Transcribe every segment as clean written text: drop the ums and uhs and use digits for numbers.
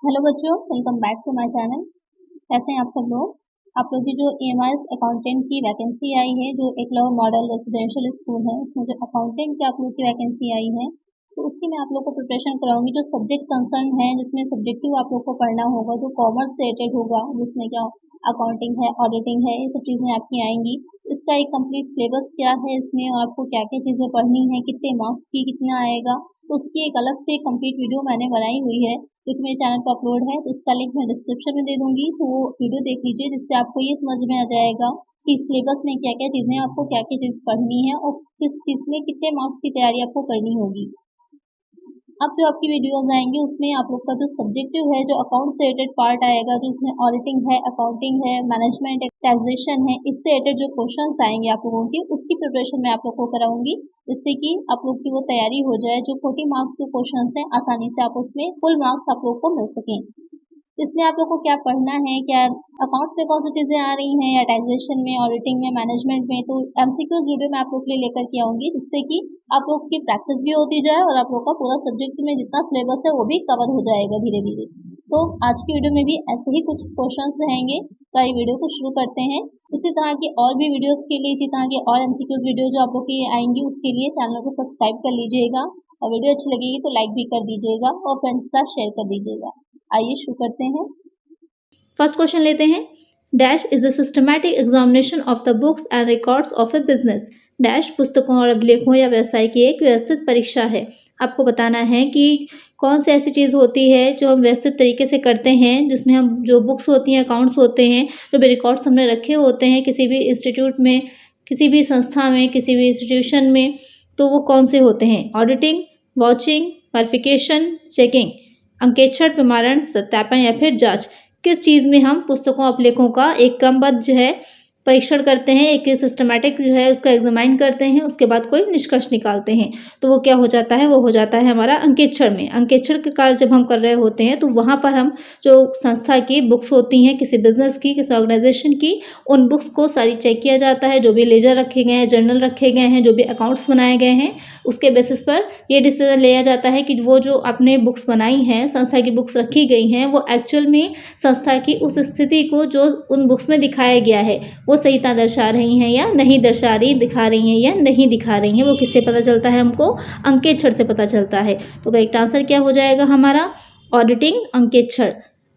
Hello बच्चों, welcome back to my channel. कैसे हैं आप सब लोग। आप लोग की जो EMIS अकाउंटेंट की वैकेंसी आई है, जो एकलव्य मॉडल रेसिडेंशियल स्कूल है, उसमें जो अकाउंटेंट की आप लोग की वैकेंसी आई है, तो उसकी मैं आप लोग को प्रिपरेशन कराऊंगी। जो सब्जेक्ट कंसर्न है, जिसमें सब्जेक्टिव आप लोग को पढ़ना होगा, जो कॉमर्स रिलेटेड होगा, जिसमें क्या अकाउंटिंग है, ऑडिटिंग है, ये सब चीज़ें आपकी आएंगी। इसका एक कंप्लीट सिलेबस क्या है इसमें, और आपको क्या क्या चीज़ें पढ़नी है, कितने मार्क्स की कितना आएगा, तो उसकी एक अलग से कंप्लीट वीडियो मैंने बनाई हुई है, जो कि मेरे चैनल पर अपलोड है। तो उसका लिंक मैं डिस्क्रिप्शन में दे दूंगी, तो वो वीडियो देख लीजिए, जिससे आपको ये समझ में आ जाएगा कि सिलेबस में क्या क्या चीज़ें आपको क्या क्या चीज़ पढ़नी है और किस चीज़ में कितने मार्क्स की तैयारी आपको करनी होगी। अब जो आपकी वीडियोस आएंगे उसमें आप लोग का जो सब्जेक्टिव है, जो अकाउंट से रिलेटेड पार्ट आएगा, जो इसमें ऑडिटिंग है, अकाउंटिंग है, मैनेजमेंट, टैक्सेशन है, इससे रिलेटेड जो क्वेश्चंस आएंगे आप लोगों की, उसकी प्रिपरेशन मैं आप लोग को कराऊंगी, जिससे कि आप लोग की वो तैयारी हो जाए। जो 40 मार्क्स के क्वेश्चंस हैं, आसानी से आप उसमें फुल मार्क्स आप लोग को मिल सकें। इसमें आप लोग को क्या पढ़ना है, क्या अकाउंट्स में कौन सी चीज़ें आ रही हैं, या टैक्सेशन में, ऑडिटिंग में, मैनेजमेंट में, तो MCQs वीडियो मैं आप लोग के लिए लेकर के आऊँगी, जिससे कि आप लोग की प्रैक्टिस भी होती जाए और आप लोग का पूरा सब्जेक्ट में जितना सिलेबस है वो भी कवर हो जाएगा धीरे धीरे। तो आज की वीडियो में भी ऐसे ही कुछ क्वेश्चंस रहेंगे, तो ये वीडियो को शुरू करते हैं। इसी तरह की और भी वीडियोस के लिए, इसी तरह की और MCQs वीडियो जो आप लोग की आएंगी, उसके लिए चैनल को सब्सक्राइब कर लीजिएगा, और वीडियो अच्छी लगेगी तो लाइक भी कर दीजिएगा और फ्रेंड्स के साथ शेयर कर दीजिएगा। आइए शुरू करते हैं। फर्स्ट क्वेश्चन लेते हैं। Dash is the systematic examination of the books and records of A business. Dash पुस्तकों और अभिलेखों या व्यवसाय की एक व्यवस्थित परीक्षा है। आपको बताना है कि कौन सी ऐसी चीज़ होती है जो हम व्यवस्थित तरीके से करते हैं, जिसमें हम जो बुक्स होती हैं, अकाउंट्स होते हैं, जो भी रिकॉर्ड्स हमने रखे होते हैं किसी भी इंस्टीट्यूट में, किसी भी संस्था में, किसी भी इंस्टीट्यूशन में, तो वो कौन से होते हैं। ऑडिटिंग, वॉचिंग, वेरिफिकेशन, चेकिंग, अंकेक्षण, प्रमाणन, सत्यापन या फिर जांच। किस चीज़ में हम पुस्तकों अभिलेखों का एक क्रमबद्ध जो है परीक्षण करते हैं, एक सिस्टमैटिक जो है उसका एग्जामाइन करते हैं, उसके बाद कोई निष्कर्ष निकालते हैं, तो वो क्या हो जाता है, वो हो जाता है हमारा अंकेक्षण में। अंकेक्षण के कार्य जब हम कर रहे होते हैं तो वहाँ पर हम जो संस्था की बुक्स होती हैं, किसी बिजनेस की, किसी ऑर्गेनाइजेशन की, उन बुक्स को सारी चेक किया जाता है। जो भी लेजर रखे गए हैं, जर्नल रखे गए हैं, जो भी अकाउंट्स बनाए गए हैं, उसके बेसिस पर ये डिसीजन लिया जाता है कि वो जो आपने बुक्स बनाई हैं, संस्था की बुक्स रखी गई हैं, वो एक्चुअल में संस्था की उस स्थिति को जो उन बुक्स में दिखाया गया है वो सहीता दर्शा रही हैं या नहीं दर्शा रही, दिखा रही हैं या नहीं दिखा रही हैं। वो किससे पता चलता है, हमको अंकेक्षण से पता चलता है। तो करेक्ट आंसर क्या हो जाएगा हमारा, ऑडिटिंग, अंकेक्षण।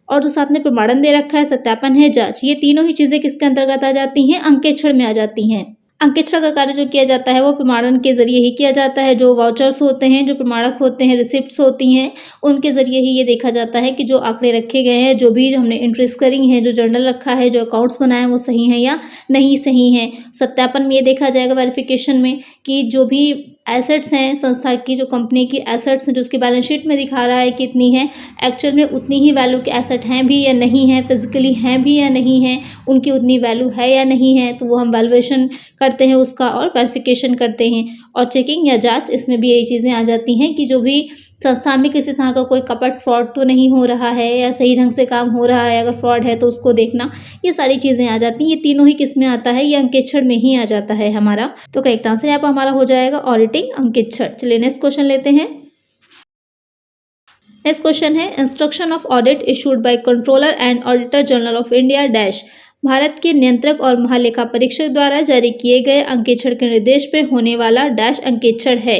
और जो साथ में प्रमाणन दे रखा है, सत्यापन है, जांच, ये तीनों ही चीज़ें किसके अंतर्गत आ जाती हैं, अंकेक्षण में आ जाती हैं। अंकेक्षण का कार्य जो किया जाता है वो प्रमाणन के जरिए ही किया जाता है। जो वाउचर्स होते हैं, जो प्रमाणक होते हैं, रिसिप्ट्स होती हैं, उनके जरिए ही ये देखा जाता है कि जो आंकड़े रखे गए हैं, जो भी हमने एंट्रीज करी हैं, जो जर्नल रखा है, जो अकाउंट्स बनाए हैं, वो सही हैं या नहीं सही हैं। सत्यापन में ये देखा जाएगा, वेरिफिकेशन में, कि जो भी एसेट्स हैं संस्था की, जो कंपनी की एसेट्स हैं, जो उसकी बैलेंस शीट में दिखा रहा है कितनी है, एक्चुअल में उतनी ही वैल्यू के एसेट हैं भी या नहीं हैं, फिजिकली हैं भी या नहीं हैं, उनकी उतनी वैल्यू है या नहीं है, तो वो हम वैल्यूएशन करते हैं उसका और वेरिफिकेशन करते हैं। और चेकिंग या जांच, इसमें भी यही चीज़ें आ जाती हैं कि जो भी संस्था में किसी तरह का कोई कपट फ्रॉड तो नहीं हो रहा है, या सही ढंग से काम हो रहा है, अगर फ्रॉड है तो उसको देखना, ये सारी चीज़ें आ जाती हैं। ये तीनों ही किस में आता है, ये अंकेक्षण में ही आ जाता है हमारा। तो करेक्ट आंसर यहाँ पर हमारा हो जाएगा ऑडिटिंग, अंकेक्षण। चलिए नेक्स्ट क्वेश्चन लेते हैं। नेक्स्ट क्वेश्चन है, instruction of audit issued by controller and auditor general of India dash. Bharat के नियंत्रक और महालेखा परीक्षक द्वारा जारी किए गए अंकेक्षण के निर्देश पे होने वाला डैश अंकेक्षण है।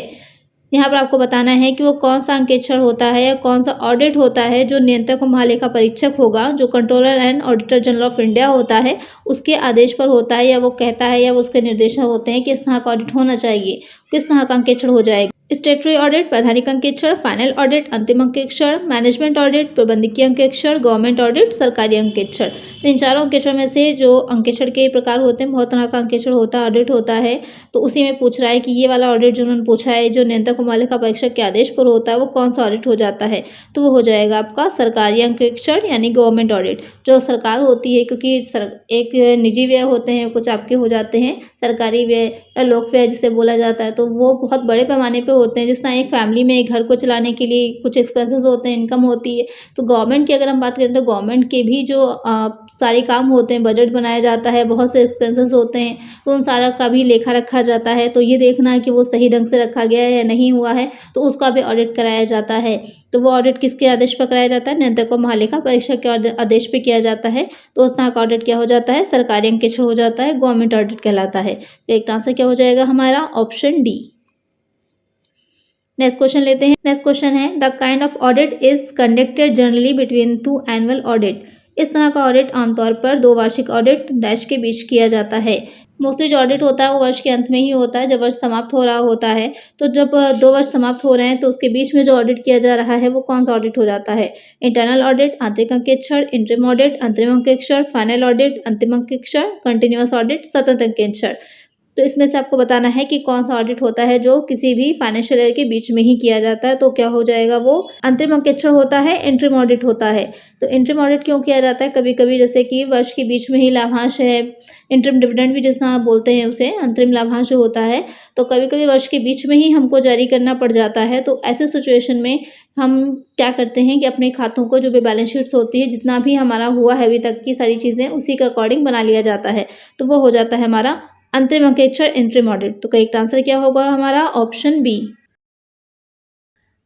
यहाँ पर आपको बताना है कि वो कौन सा अंकेक्षण होता है या कौन सा ऑडिट होता है जो नियंत्रक और महालेखा परीक्षक होगा, जो controller and auditor general of India होता है, उसके आदेश पर होता है, या वो कहता है, या वो उसके निर्देश होते हैं कि इस तरह का ऑडिट होना चाहिए, किस तरह का अंकेक्षण हो जाएगा। स्टेटरी ऑडिट, वैधानिक अंकेक्षण, फाइनल ऑडिट, अंतिम अंकेक्षण, मैनेजमेंट ऑडिट, प्रबंधकीय अंकेक्षण, गवर्नमेंट ऑडिट, सरकारी अंकेक्षण। तो इन चारों अंकेक्षण में से जो अंकेक्षण के प्रकार होते हैं, बहुत तरह का अंकेक्षण होता है, ऑडिट होता है, तो उसी में पूछ रहा है कि ये वाला ऑडिट जो उन्होंने पूछा है, जो नियंत्रक और महालेखा परीक्षक के आदेश पर होता है, वो कौन सा ऑडिट हो जाता है, तो वो हो जाएगा आपका सरकारी अंकेक्षण यानी गवर्नमेंट ऑडिट। जो सरकार होती है, क्योंकि एक निजी व्यय होते हैं, कुछ आपके हो जाते हैं सरकारी व्यय या लोक व्यय जिसे बोला जाता है, तो वो बहुत बड़े पैमाने पर होते हैं, जिस तरह एक फैमिली में एक घर को चलाने के लिए कुछ एक्सपेंसेस होते हैं, इनकम होती है। तो गवर्नमेंट की अगर हम बात करें तो गवर्नमेंट के भी जो सारे काम होते हैं, बजट बनाया जाता है, बहुत से एक्सपेंसेस होते हैं, तो उन सारा का भी लेखा रखा जाता है। तो ये देखना है कि वो सही ढंग से रखा गया है या नहीं हुआ है, तो उसका भी ऑडिट कराया जाता है। तो वो ऑडिट किसके आदेश पर कराया जाता है? नियंत्रक व महालेखा परीक्षक के आदेश पे किया जाता है। तो उस तरह का ऑडिट क्या हो जाता है? सरकारी अंकेक्षण हो जाता है, गवर्नमेंट ऑडिट कहलाता है। तो एक आंसर क्या हो जाएगा हमारा? Option D. नेक्स्ट क्वेश्चन लेते हैं। नेक्स्ट क्वेश्चन है the kind of audit is conducted generally between 2 annual audit. इस तरह का ऑडिट आमतौर पर 2 वार्षिक ऑडिट डैश के बीच किया जाता है। मोस्टली जो ऑडिट होता है वो वर्ष के अंत में ही होता है, जब वर्ष समाप्त हो रहा होता है। तो जब 2 वर्ष समाप्त हो रहे हैं तो उसके बीच में जो ऑडिट किया जा रहा है वो कौन सा ऑडिट हो जाता है? इंटरनल ऑडिट, आंतरिक अंकेक्षण, इंटरिम ऑडिट, अंतरिम अंकेक्षण, फाइनल ऑडिट, अंतिम अंकेक्षण, कंटिन्यूअस ऑडिट, सतत अंकेक्षण। तो इसमें से आपको बताना है कि कौन सा ऑडिट होता है जो किसी भी फाइनेंशियल ईयर के बीच में ही किया जाता है। तो क्या हो जाएगा वो? अंतरिम अंकेक्षण होता है, इंटरिम ऑडिट होता है। तो इंटरिम ऑडिट क्यों किया जाता है? कभी कभी जैसे कि वर्ष के बीच में ही लाभांश है, इंटरिम डिविडेंड भी जिस तरह बोलते हैं उसे, अंतरिम लाभांश जो होता है, तो कभी कभी वर्ष के बीच में ही हमको जारी करना पड़ जाता है। तो ऐसे सिचुएशन में हम क्या करते हैं कि अपने खातों को जो भी बैलेंस शीट्स होती है, जितना भी हमारा हुआ है अभी तक की सारी चीज़ें, उसी के अकॉर्डिंग बना लिया जाता है। तो वो हो जाता है हमारा अंतरिम अंकेक्षण, इंटरिम ऑडिट। तो करेक्ट आंसर क्या होगा हमारा? Option B.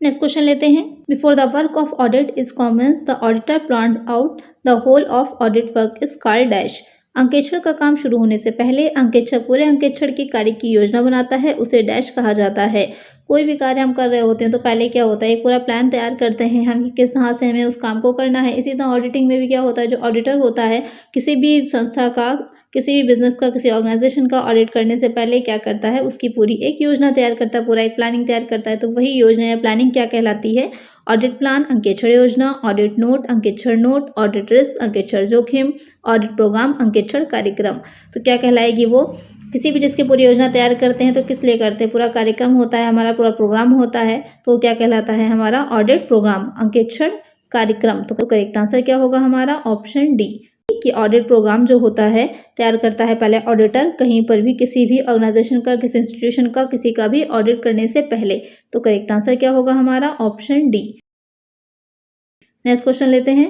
नेक्स्ट क्वेश्चन लेते हैं। Before the work of audit is commence the auditor plans out the whole of audit work is called dash. अंकेक्षण का काम शुरू होने से पहले अंकेक्षक पूरे अंकेक्षण के कार्य की योजना बनाता है, उसे डैश कहा जाता है। कोई भी कार्य हम कर रहे होते हैं तो पहले क्या होता है, एक पूरा प्लान तैयार करते हैं हम कि किस तरह से हमें उस काम को करना है। इसी तरह ऑडिटिंग में भी क्या होता है, जो ऑडिटर होता है किसी भी संस्था का, किसी भी बिजनेस का, किसी ऑर्गेनाइजेशन का ऑडिट करने से पहले क्या करता है, उसकी पूरी एक योजना तैयार करता है, पूरा एक प्लानिंग तैयार करता है। तो वही योजना या प्लानिंग क्या कहलाती है? ऑडिट प्लान, अंकेक्षण योजना, ऑडिट नोट, अंकेक्षण नोट, ऑडिट रिस्क, अंकेक्षण जोखिम, ऑडिट प्रोग्राम, अंकेक्षण कार्यक्रम। तो क्या कहलाएगी वो? किसी भी जिसकी पूरी योजना तैयार करते हैं तो किस लिए करते हैं? पूरा कार्यक्रम होता है हमारा, पूरा प्रोग्राम होता है, तो क्या कहलाता है हमारा? ऑडिट प्रोग्राम, अंकेक्षण कार्यक्रम। तो करेक्ट आंसर क्या होगा हमारा? ऑप्शन डी, कि ऑडिट प्रोग्राम जो होता है तैयार करता है पहले ऑडिटर, कहीं पर भी किसी भी ऑर्गेनाइजेशन का, किसी इंस्टीट्यूशन का, किसी का भी ऑडिट करने से पहले। तो करेक्ट आंसर क्या होगा हमारा? Option D. नेक्स्ट क्वेश्चन लेते हैं।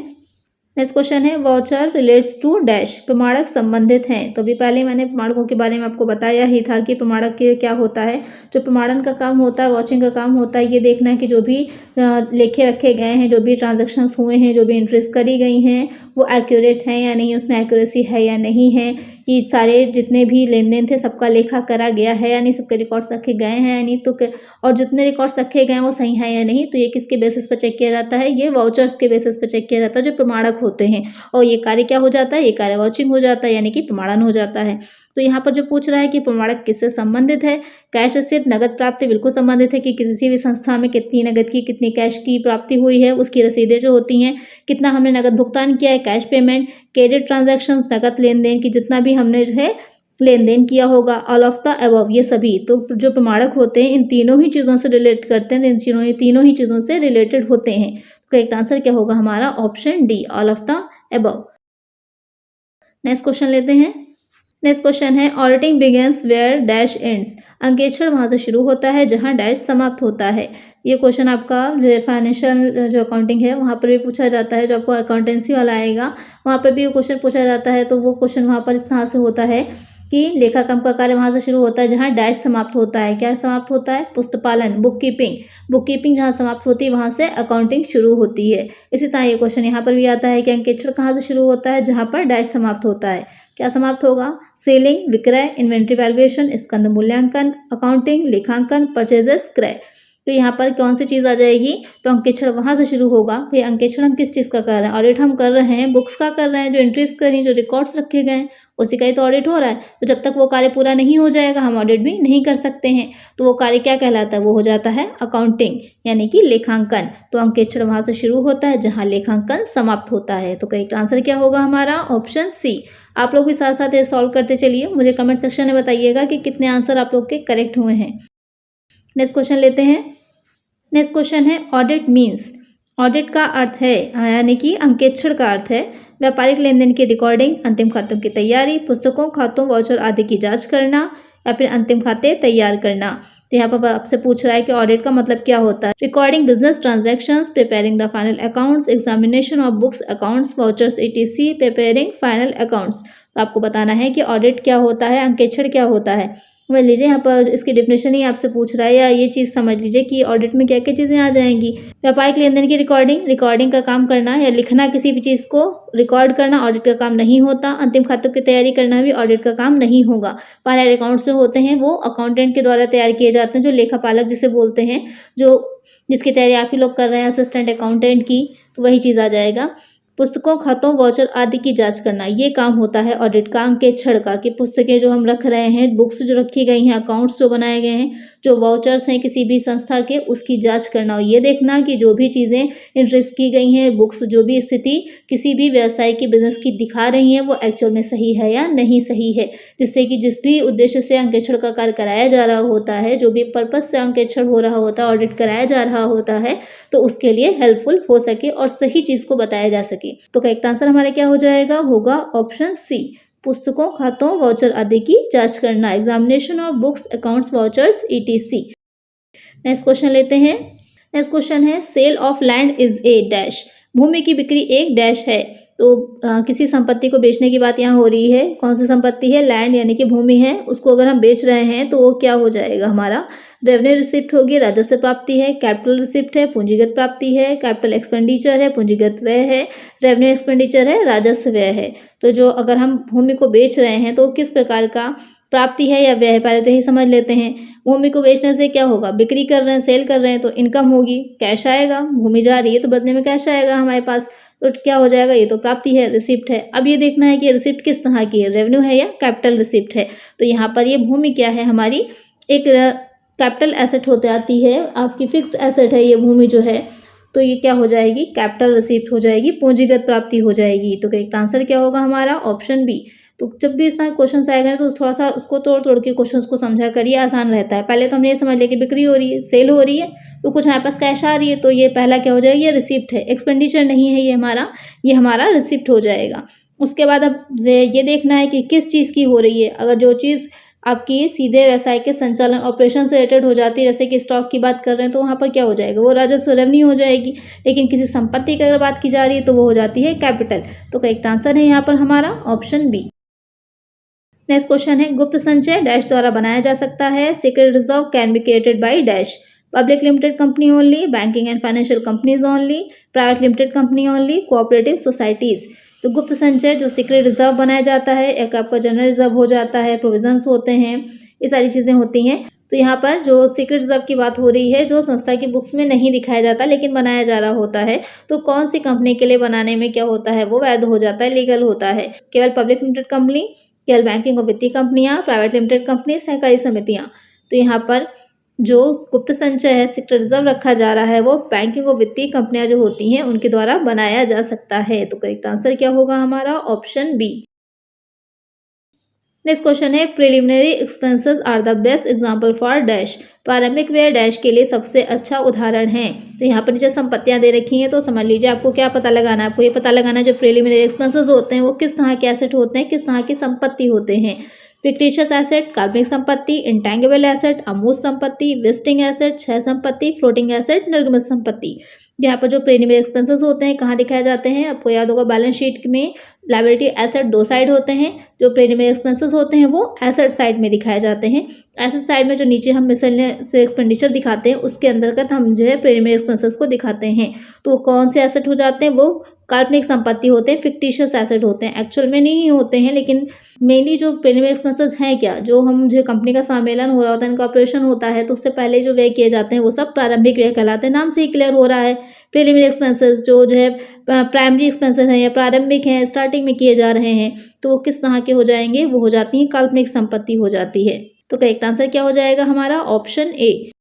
नेक्स्ट क्वेश्चन है वाउचर रिलेट्स टू डैश। प्रमाणक संबंधित हैं। तो अभी पहले मैंने प्रमाणकों के बारे में आपको बताया ही था कि प्रमाणक के क्या होता है। जो प्रमाणन का काम होता है, वॉचिंग का काम होता है, ये देखना है कि जो भी लेखे रखे गए हैं, जो भी ट्रांजैक्शंस हुए हैं, जो भी एंट्रीज करी गई हैं, वो एक्यूरेट हैं या नहीं, उसमें एक्यूरेसी है या नहीं है, कि सारे जितने भी लेन देन थे सबका लेखा करा गया है या नहीं, सबके रिकॉर्ड्स रखे गए हैं या नहीं, तो और जितने रिकॉर्ड्स रखे गए हैं वो सही है या नहीं। तो ये किसके बेसिस पर चेक किया जाता है? ये वाउचर्स के बेसिस पर चेक किया जाता है, जो प्रमाणक होते हैं। और ये कार्य क्या हो जाता है? ये कार्य वाउचिंग हो जाता है, यानी कि प्रमाणन हो जाता है। तो यहाँ पर जो पूछ रहा है कि प्रमाणक किससे संबंधित है? कैश रिसिप्ट, नगद प्राप्ति बिल्कुल संबंधित है, कि किसी भी संस्था में कितनी नगद की, कितनी कैश की प्राप्ति हुई है, उसकी रसीदें जो होती हैं, कितना हमने नगद भुगतान किया है, कैश पेमेंट, क्रेडिट ट्रांजैक्शंस, नगद लेन देन की जितना भी हमने जो है लेन देन किया होगा, ऑल ऑफ द अबव, ये सभी। तो जो प्रमाणक होते हैं इन तीनों ही चीज़ों से रिलेट करते हैं, इन तीनों ही चीज़ों से रिलेटेड होते हैं। तो करेक्ट आंसर क्या होगा हमारा? Option D, all of the above. Next question लेते हैं। नेक्स्ट क्वेश्चन है auditing begins where dash ends. अंकेक्षण वहाँ से शुरू होता है जहाँ डैश समाप्त होता है। ये क्वेश्चन आपका जो फाइनेंशियल जो अकाउंटिंग है वहाँ पर भी पूछा जाता है, जो आपको अकाउंटेंसी वाला आएगा वहाँ पर भी वो क्वेश्चन पूछा जाता है। तो वो क्वेश्चन वहाँ पर इस तरह से होता है कि लेखाकर्म का कार्य वहाँ से शुरू होता है जहाँ डैश समाप्त होता है। क्या समाप्त होता है? पुस्तपालन, बुक कीपिंग जहाँ समाप्त होती है वहाँ से अकाउंटिंग शुरू होती है। इसी तरह ये क्वेश्चन यहाँ पर भी आता है कि अंकेक्षण कहाँ से शुरू होता है? जहाँ पर डैश समाप्त होता है। क्या समाप्त होगा? सेलिंग, विक्रय, इन्वेंट्री वैल्यूएशन, स्कंद मूल्यांकन, अकाउंटिंग, लेखांकन, परचेजेस, क्रय। तो यहाँ पर कौन सी चीज़ आ जाएगी? तो अंकेक्षण वहाँ से शुरू होगा। भाई अंकेक्षण हम किस चीज़ का कर रहे हैं? ऑडिट हम कर रहे हैं, बुक्स का कर रहे हैं, जो एंट्रीज करी, जो रिकॉर्ड्स रखे गए हैं, उसी का ही तो ऑडिट हो रहा है। तो जब तक वो कार्य पूरा नहीं हो जाएगा हम ऑडिट भी नहीं कर सकते हैं। तो वो कार्य क्या कहलाता है? वो हो जाता है अकाउंटिंग, यानी कि लेखांकन। तो अंकेक्षण वहाँ से शुरू होता है जहाँ लेखांकन समाप्त होता है। तो करेक्ट आंसर क्या होगा हमारा? Option C. आप लोग भी साथ साथ ये सॉल्व करते चलिए, मुझे कमेंट सेक्शन में बताइएगा कि कितने आंसर आप लोग के करेक्ट हुए हैं। नेक्स्ट क्वेश्चन लेते हैं। नेक्स्ट क्वेश्चन है ऑडिट मीन्स। ऑडिट का अर्थ है, यानी कि अंकेक्षण का अर्थ है व्यापारिक लेन देन की रिकॉर्डिंग, अंतिम खातों की तैयारी, पुस्तकों, खातों, वाउचर आदि की जांच करना, या फिर अंतिम खाते तैयार करना। तो यहाँ पर आपसे पूछ रहा है कि ऑडिट का मतलब क्या होता है। Recording business transactions, preparing the final accounts, examination of books, accounts, vouchers etc, preparing final accounts. तो आपको बताना है कि ऑडिट क्या होता है, अंकेक्षण क्या होता है। समझ लीजिए यहाँ पर इसकी डेफिनेशन ही आपसे पूछ रहा है, या ये चीज़ समझ लीजिए कि ऑडिट में क्या क्या चीज़ें आ जाएंगी। व्यापारिक लेन देन की रिकॉर्डिंग का काम करना या लिखना, किसी भी चीज़ को रिकॉर्ड करना ऑडिट का काम नहीं होता। अंतिम खातों की तैयारी करना भी ऑडिट का काम नहीं होगा। फाइनल अकाउंट्स जो होते हैं वो अकाउंटेंट के द्वारा तैयार किए जाते हैं, जो लेखापालक जिसे बोलते हैं, जो जिसकी तैयारी आप ही लोग कर रहे हैं असिस्टेंट अकाउंटेंट की, तो वही चीज़ आ जाएगा। पुस्तकों, खातों, वाउचर आदि की जांच करना, ये काम होता है ऑडिट का, अंकेक्षण का, कि पुस्तकें जो हम रख रहे हैं, बुक्स जो रखी गई हैं, अकाउंट्स जो बनाए गए हैं, जो वाउचर्स हैं किसी भी संस्था के, उसकी जांच करना और ये देखना कि जो भी चीज़ें एंट्रीज की गई हैं, बुक्स जो भी स्थिति किसी भी व्यवसाय की बिजनेस की दिखा रही हैं, वो एक्चुअल में सही है या नहीं सही है, जिससे कि जिस भी उद्देश्य से अंकेक्षण का कार्य कराया जा रहा होता है, जो भी पर्पज से अंकेक्षण हो रहा होता है, ऑडिट कराया जा रहा होता है, तो उसके लिए हेल्पफुल हो सके और सही चीज़ को बताया जा सके। तो करेक्ट आंसर हमारा क्या हो जाएगा, होगा ऑप्शन सी, पुस्तकों, खातों, वाउचर आदि की जांच करना, examination of books, accounts, vouchers etc। Next question लेते हैं। नेक्स्ट क्वेश्चन है, sale of land is a dash, भूमि की बिक्री एक डैश है। तो किसी संपत्ति को बेचने की बात यहाँ हो रही है। कौन सी संपत्ति है, लैंड यानी कि भूमि है, उसको अगर हम बेच रहे हैं तो वो क्या हो जाएगा हमारा, रेवेन्यू रिसिप्ट होगी, राजस्व प्राप्ति है, कैपिटल रिसिप्ट है, पूंजीगत प्राप्ति है, कैपिटल एक्सपेंडिचर है, पूंजीगत व्यय है, रेवेन्यू एक्सपेंडिचर है, राजस्व व्यय है। तो जो अगर हम भूमि को बेच रहे हैं तो किस प्रकार का प्राप्ति है या व्यय है, पहले तो यही समझ लेते हैं। भूमि को बेचने से क्या होगा, बिक्री कर रहे हैं, सेल कर रहे हैं तो इनकम होगी, कैश आएगा, भूमि जा रही है तो बदले में कैश आएगा हमारे पास, तो क्या हो जाएगा, ये तो प्राप्ति है, रिसिप्ट है। अब ये देखना है कि रिसिप्ट किस तरह की है, रेवेन्यू है या कैपिटल रिसिप्ट है। तो यहाँ पर ये भूमि क्या है हमारी, एक कैपिटल एसेट होते आती है, आपकी फिक्स्ड एसेट है ये भूमि जो है, तो ये क्या हो जाएगी, कैपिटल रिसिप्ट हो जाएगी, पूंजीगत प्राप्ति हो जाएगी। तो करेक्ट आंसर क्या होगा हमारा, ऑप्शन बी। तो जब भी इस तरह क्वेश्चन आएगा तो थोड़ा सा उसको तोड़ तोड़ के क्वेश्चन को समझा करिए, आसान रहता है। पहले तो हमने ये समझ लिया कि बिक्री हो रही है, सेल हो रही है, तो कुछ हमारे पास कैश आ रही है, तो ये पहला क्या हो जाएगा, ये रिसिप्ट है, एक्सपेंडिचर नहीं है ये हमारा रिसिप्ट हो जाएगा। उसके बाद अब ये देखना है कि किस चीज़ की हो रही है। अगर जो चीज़ आपकी सीधे व्यवसाय के संचालन ऑपरेशन से रिलेटेड हो जाती है, जैसे कि स्टॉक की बात कर रहे हैं, तो वहाँ पर क्या हो जाएगा, वो राजस्व रेवेन्यू हो जाएगी। लेकिन किसी संपत्ति की अगर बात की जा रही है तो वो हो जाती है कैपिटल। तो करेक्ट आंसर है यहाँ पर हमारा ऑप्शन बी। नेक्स्ट क्वेश्चन है, गुप्त संचय डैश द्वारा बनाया जा सकता है, secret reserve can be created by dash, public limited company only, banking and financial companies only, private limited company only, cooperative societies. तो गुप्त संचय जो सीक्रेट रिजर्व बनाया जाता है, एक आपका जनरल रिजर्व हो जाता है, प्रोविजंस होते हैं, ये सारी चीज़ें होती हैं। तो यहाँ पर जो सीक्रेट रिजर्व की बात हो रही है, जो संस्था की बुक्स में नहीं दिखाया जाता लेकिन बनाया जा रहा होता है, तो कौन सी कंपनी के लिए बनाने में क्या होता है, वो वैध हो जाता है, लीगल होता है। केवल पब्लिक लिमिटेड कंपनी, केवल बैंकिंग और वित्तीय कंपनियां, प्राइवेट लिमिटेड कंपनी, सहकारी समितियां। तो यहाँ पर जो गुप्त संचय है, सीक्रेट रिजर्व रखा जा रहा है, वो बैंकिंग और वित्तीय कंपनियां जो होती हैं उनके द्वारा बनाया जा सकता है। तो करेक्ट आंसर क्या होगा हमारा, ऑप्शन बी। नेक्स्ट क्वेश्चन है, preliminary expenses are the best example for dash, प्रारंभिक व्यय डैश के लिए सबसे अच्छा उदाहरण है। तो यहाँ पर नीचे संपत्तियां दे रखी हैं, तो समझ लीजिए आपको क्या पता लगाना है, आपको ये पता लगाना है जो प्रिलिमिनरी एक्सपेंसेस होते हैं वो किस तरह के एसेट होते हैं, किस तरह की संपत्ति होते हैं। फिक्टिशियस एसेट, काल्पनिक संपत्ति, इंटेंगिबल एसेट, अमूर्त संपत्ति, वेस्टिंग एसेट, क्षय संपत्ति, फ्लोटिंग एसेट, निर्गमित संपत्ति। यहाँ पर जो प्रिलिमिनरी एक्सपेंसेस होते हैं कहाँ दिखाए जाते हैं, आपको याद होगा बैलेंस शीट में लायबिलिटी एसेट दो साइड होते हैं, जो प्रिलिमिनरी एक्सपेंसेस होते हैं वो एसेट साइड में दिखाए जाते हैं। एसेट साइड में जो नीचे हम मिसलेनियस एक्सपेंडिचर दिखाते हैं उसके अंतर्गत हम जो है प्रिलिमिनरी एक्सपेंसेस को दिखाते हैं। तो कौन से एसेट हो जाते हैं, वो काल्पनिक संपत्ति होते हैं, फिक्टिशियस एसेट होते हैं, एक्चुअल में नहीं होते हैं। लेकिन मेनली जो प्रिलिमिनरी एक्सपेंसेस हैं क्या, जो हम जो कंपनी का सम्मेलन हो रहा होता है, इनका ऑपरेशन होता है, तो उससे पहले जो व्यय किए जाते हैं वो सब प्रारंभिक व्यय कहलाते हैं। नाम से ही क्लियर हो रहा है, प्रिलिमिनरी एक्सपेंसेस जो है प्राइमरी एक्सपेंसेस हैं या प्रारंभिक हैं, स्टार्टिंग में किए जा रहे हैं, तो वो किस तरह के हो जाएंगे, वो हो जाती हैं काल्पनिक संपत्ति हो जाती है। तो करेक्ट आंसर क्या हो जाएगा हमारा, ऑप्शन ए।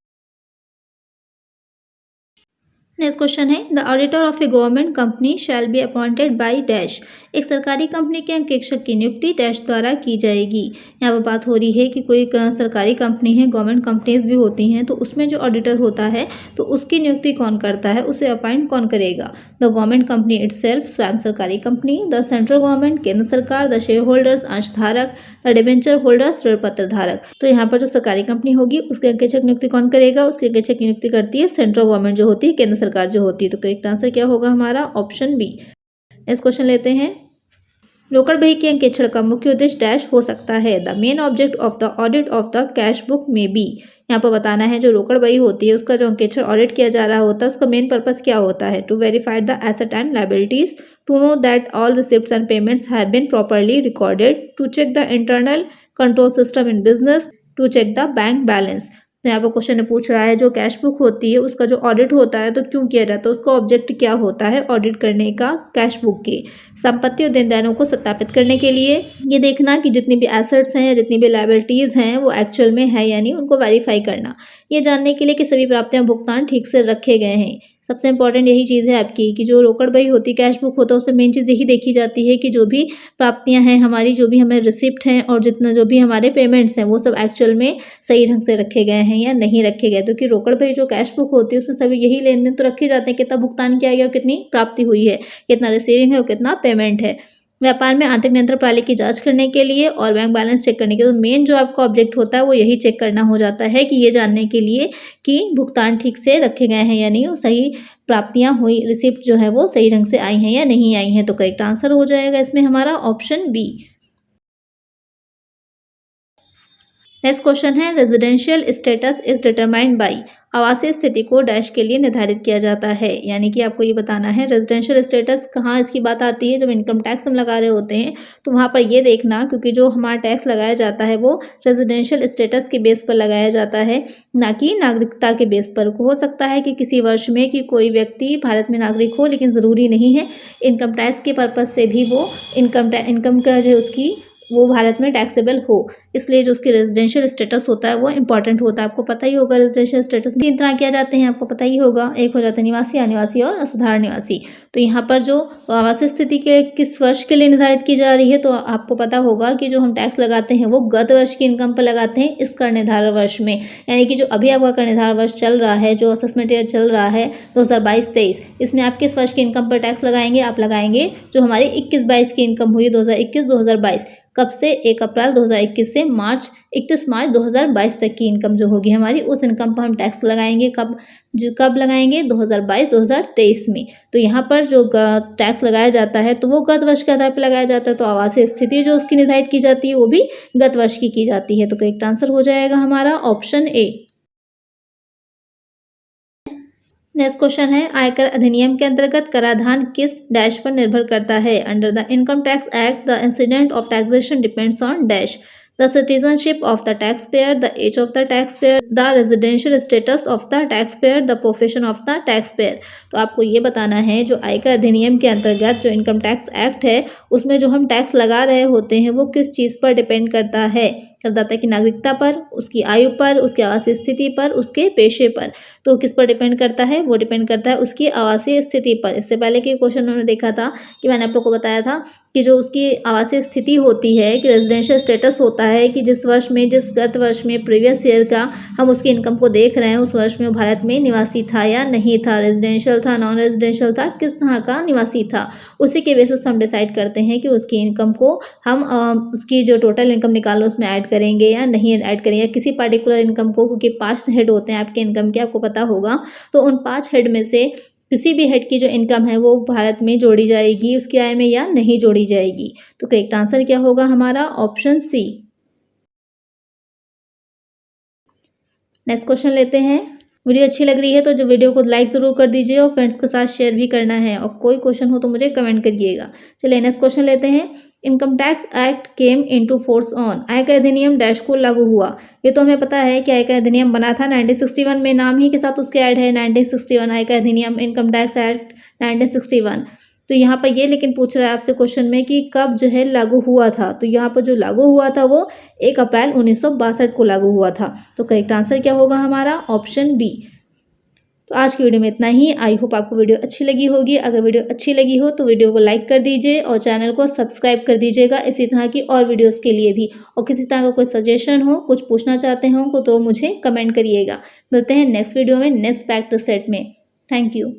नेक्स्ट क्वेश्चन है the auditor of A government company shall be appointed by dash. एक सरकारी कंपनी के अंकेक्षक की नियुक्ति डैश द्वारा की जाएगी। यहाँ पर बात हो रही है कि कोई सरकारी कंपनी है, गवर्नमेंट कंपनीज भी होती हैं, तो उसमें जो ऑडिटर होता है तो उसकी नियुक्ति कौन करता है, उसे अपॉइंट कौन करेगा। द गवर्नमेंट कंपनी इटसेल्फ, स्वयं सरकारी कंपनी, द सेंट्रल गवर्नमेंट केंद्र सरकार, द शेयर होल्डर्स अंशधारक, द डिबेंचर होल्डर्स ऋण पत्र धारक। तो यहाँ पर जो सरकारी कंपनी होगी उसके अंकेक्षक नियुक्ति कौन करेगा, उसके अंकेक्षक की नियुक्ति करती है सेंट्रल गवर्नमेंट जो होती है, केंद्र सरकार जो होती है। तो करेक्ट आंसर क्या होगा हमारा ऑप्शन बी। नेक्स्ट क्वेश्चन लेते हैं रोकड़ बही के अंकेक्षण का मुख्य उद्देश्य डैश हो सकता है। The main object of the audit of the cash book में बी। यहाँ पर बताना है जो रोकड़ बही होती है उसका जो अंकेक्षण ऑडिट किया जा रहा होता है उसका मेन पर्पस क्या होता है। To verify the asset and liabilities, to know that all receipts and payments have been properly recorded, to check the internal control system in business, to check the bank balance. तो यहाँ पर question पूछ रहा है जो cash book होती है उसका जो ऑडिट होता है तो क्यों किया जाता है, उसका ऑब्जेक्ट क्या होता है ऑडिट करने का कैश बुक की। संपत्ति और देनदारियों को सत्यापित करने के लिए ये देखना कि जितनी भी एसेट्स हैं या जितनी भी लायबिलिटीज़ हैं वो एक्चुअल में है या नहीं, उनको वेरीफाई करना। ये जानने के लिए कि सभी प्राप्तियां भुगतान ठीक से रखे गए हैं। सबसे इंपॉर्टेंट यही चीज़ है आपकी कि जो रोकड़ बही होती है कैश बुक होता है उसमें मेन चीज़ यही देखी जाती है कि जो भी प्राप्तियां हैं हमारी, जो भी हमें रिसिप्ट हैं और जितना जो भी हमारे पेमेंट्स हैं वो सब एक्चुअल में सही ढंग से रखे गए हैं या नहीं रखे गए। तो कि रोकड़ बही जो कैश बुक होती है उसमें सभी यही लेन देन तो रखे जाते हैं, कितना भुगतान किया गया और कितनी प्राप्ति हुई है, कितना रिसीविंग है और कितना पेमेंट है। व्यापार में आंतरिक नियंत्रण प्रणाली की जांच करने के लिए और बैंक बैलेंस चेक करने के लिए तो मेन जो आपका ऑब्जेक्ट होता है वो यही चेक करना हो जाता है कि ये जानने के लिए कि भुगतान ठीक से रखे गए हैं या नहीं, और सही प्राप्तियां हुई, रिसिप्ट जो है वो सही ढंग से आई हैं या नहीं आई हैं। तो करेक्ट आंसर हो जाएगा इसमें हमारा ऑप्शन बी। नेक्स्ट क्वेश्चन है residential status is determined by. आवासीय स्थिति को डैश के लिए निर्धारित किया जाता है, यानी कि आपको ये बताना है रेजिडेंशियल स्टेटस कहाँ इसकी बात आती है। जब इनकम टैक्स हम लगा रहे होते हैं तो वहाँ पर ये देखना, क्योंकि जो हमारा टैक्स लगाया जाता है वो रेजिडेंशियल स्टेटस के बेस पर लगाया जाता है, ना कि नागरिकता के बेस पर। हो सकता है कि किसी वर्ष में कि कोई व्यक्ति भारत में नागरिक हो, लेकिन ज़रूरी नहीं है। इनकम टैक्स के पर्पज़ से भी वो इनकम का जो उसकी वो भारत में टैक्सेबल हो, इसलिए जो उसकी रेजिडेंशियल स्टेटस होता है वो इंपॉर्टेंट होता है। आपको पता ही होगा रेजिडेंशियल स्टेटस 3 तरह किया जाते हैं, आपको पता ही होगा। एक हो जाता है निवासी, अनिवासी और असाधारण निवासी। तो यहाँ पर जो आवासीय स्थिति के किस वर्ष के लिए निर्धारित की जा रही है, तो आपको पता होगा कि जो हम टैक्स लगाते हैं वो गत वर्ष की इनकम पर लगाते हैं इस कर निर्धारण वर्ष में, यानी कि जो अभी आपका कर निर्धारण वर्ष चल रहा है, जो असेसमेंट ईयर चल रहा है 2022-23, इसमें आप किस वर्ष की इनकम पर टैक्स लगाएंगे, आप लगाएंगे जो हमारी 21-22 की इनकम हुई 2021-2022, कब से 1 अप्रैल 2021 से 31 मार्च 2022 तक की इनकम जो होगी हमारी, उस इनकम पर हम टैक्स लगाएंगे। कब लगाएंगे 2022-2023 में। तो यहाँ पर जो टैक्स लगाया जाता है तो वो गत वर्ष के आधार पर लगाया जाता है। तो आवासीय स्थिति जो उसकी निर्धारित की जाती है वो भी गत वर्ष की जाती है। तो करेक्ट आंसर हो जाएगा हमारा ऑप्शन ए। नेक्स्ट क्वेश्चन है आयकर अधिनियम के अंतर्गत कराधान किस डैश पर निर्भर करता है। Under the income tax act the incident of taxation depends on dash. The citizenship of the tax payer, the age of the tax payer, the residential status of the tax payer, the profession of the tax payer. तो आपको ये बताना है जो आयकर अधिनियम के अंतर्गत जो इनकम टैक्स एक्ट है उसमें जो हम टैक्स लगा रहे होते हैं वो किस चीज़ पर डिपेंड करता है। करदाता की नागरिकता पर, उसकी आयु पर, उसकी आवासीय स्थिति पर, उसके पेशे पर। तो किस पर डिपेंड करता है, वो डिपेंड करता है उसकी आवासीय स्थिति पर। इससे पहले के क्वेश्चन उन्होंने देखा था कि मैंने आप लोग को बताया था कि जो उसकी आवासीय स्थिति होती है कि रेजिडेंशियल स्टेटस होता है कि जिस गत वर्ष में प्रीवियस ईयर का हम उसकी इनकम को देख रहे हैं उस वर्ष में भारत में निवासी था या नहीं था, रेजिडेंशियल था, नॉन रेजिडेंशियल था, किस तरह का निवासी था। उसी के बेसिस पर हम डिसाइड करते हैं कि उसकी इनकम को हम उसकी जो टोटल इनकम निकालो उसमें ऐड करेंगे या नहीं ऐड करेंगे, किसी पर्टिकुलर इनकम को, क्योंकि 5 हेड होते हैं आपके इनकम के, आपको पता होगा। तो उन 5 हेड में से किसी भी हेड की जो इनकम है वो भारत में जोड़ी जाएगी उसकी आय में या नहीं जोड़ी जाएगी। तो करेक्ट आंसर क्या होगा हमारा ऑप्शन सी। नेक्स्ट क्वेश्चन लेते हैं। वीडियो अच्छी लग रही है तो जो वीडियो को लाइक ज़रूर कर दीजिए और फ्रेंड्स के साथ शेयर भी करना है, और कोई क्वेश्चन हो तो मुझे कमेंट करिएगा। चलिए नेक्स्ट क्वेश्चन लेते हैं। Income tax act came into force on. आयकर अधिनियम डैश को लागू हुआ। ये तो हमें पता है कि आयकर अधिनियम बना था 1961 में, नाम ही के साथ उसके ऐड है 1961 आयकर अधिनियम, इनकम टैक्स एक्ट 1961। तो यहाँ पर ये लेकिन पूछ रहा है आपसे क्वेश्चन में कि कब जो है लागू हुआ था। तो यहाँ पर जो लागू हुआ था वो 1 अप्रैल 1962 को लागू हुआ था। तो करेक्ट आंसर क्या होगा हमारा ऑप्शन बी। तो आज की वीडियो में इतना ही। आई होप आपको वीडियो अच्छी लगी होगी। अगर वीडियो अच्छी लगी हो तो वीडियो को लाइक कर दीजिए और चैनल को सब्सक्राइब कर दीजिएगा इसी तरह की और वीडियोस के लिए भी। और किसी तरह का कोई सजेशन हो, कुछ पूछना चाहते हो तो मुझे कमेंट करिएगा। मिलते हैं नेक्स्ट वीडियो में नेक्स्ट फैक्ट सेट में। Thank you.